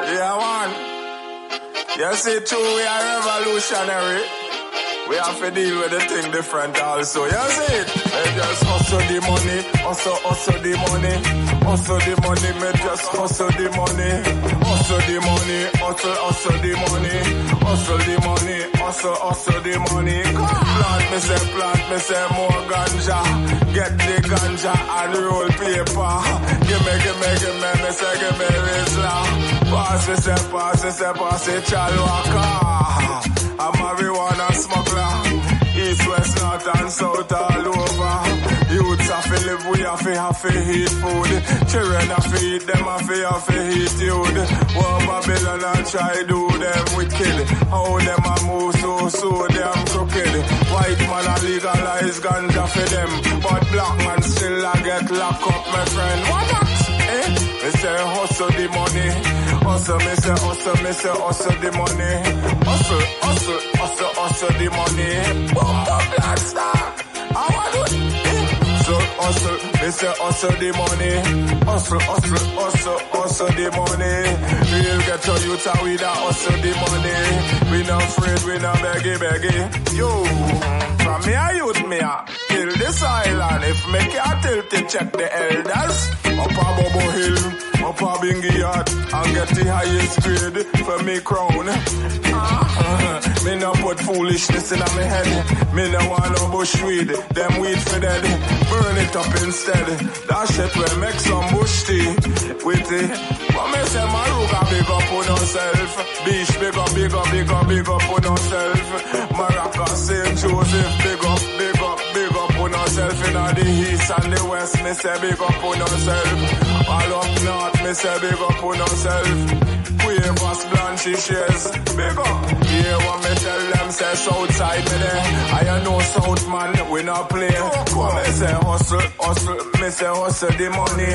Yeah, man. You see, too, we are revolutionary. We have to deal with the thing different also. You see it? They just hustle the money, hustle the money. Hustle the money, me just hustle the money. Hustle the money, hustle the money. Hustle the money, hustle the money. Plant me say more ganja. Get the ganja and roll paper. Give me, me say give me Rizla. Pass it, Chalwaka. I'm marijuana smuggler. East, west, north and south all over. Youths have to live, we have to eat food. Children have to eat, them have to eat youth. War Babylon and try do them wicked. How them a move so damn crooked. White man a legalize ganja for them. But black man still a get locked up, my friend. What that? Me say hustle the money. Hustle, me say hustle the money. Hustle the money. Boom, black star. I want it. So hustle, me say hustle the money. Hustle the money. We'll get to you to we da hustle the money. We not afraid, we not beggy. Yo, from me a youth me a till this island. If me can't tilt it, check the elders. Up a Bobo Hill, up a Bingy Yard, and get the highest grade for me crown. Me no put foolishness in my head. Me no want no bush weed, them weed for dead. Burn it up instead. That shit will make some bush tea with it. But me say Maruga big up on herself. Beach big up on herself. Maracas, St. Joseph big up on herself. In the east and the west, me say big up on herself. All up north, me say big up on herself. Quavers, Blanche, shares, big up. Yeah, what me tell them, say Southside me there. I know South man, we not play. Come me say hustle, me say hustle the money.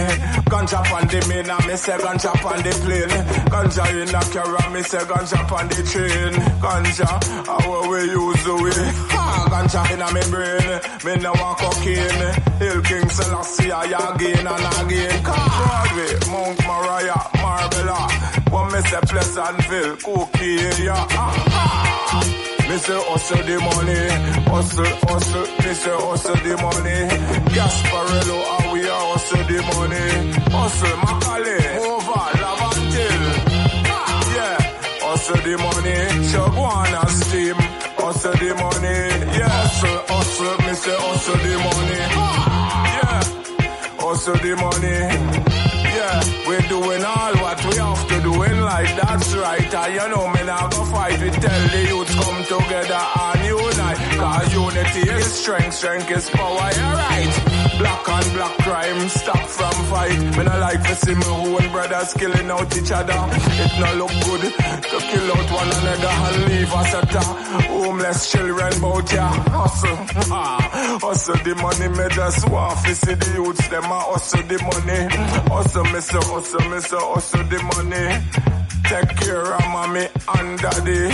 Ganja pan the mina, me say ganja pan the plane. Ganja in the carrier, me say ganja pan the train. Ganja, how we use the way. Ganja in me brain, me no want cocaine. Hill King Selassie, I again and again. Broadway, Mount Moriah, Marbella. What me say Pleasantville, Cookie, yeah. Me say hustle the money, hustle, me say hustle the money. Gasparello, how we are hustle the money. Hustle Macaulay, over Lavantil. Yeah, hustle the money. Chaguana steam, hustle the money. Yeah, hustle, me say hustle the money. Yeah, hustle the money. Yeah, we're doing all what we have to do in life, that's right. And you know me now go fight, we tell the youth come together and unite. Cause unity is strength is power, you're right. Black on black crime, stop from fight. Me not like to see my own brothers killing out each other. It not look good to kill out one another and leave us at a homeless children bout ya. Hustle, hustle the money, me just want to see the youths, them a hustle the money. Hustle, me say hustle the money. Take care of mommy and daddy.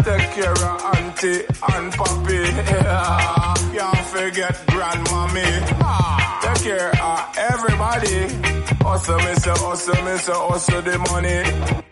Take care of auntie and papi. Yeah. Can't forget grandmommy. Take care of everybody. Hustle, me say hustle the money.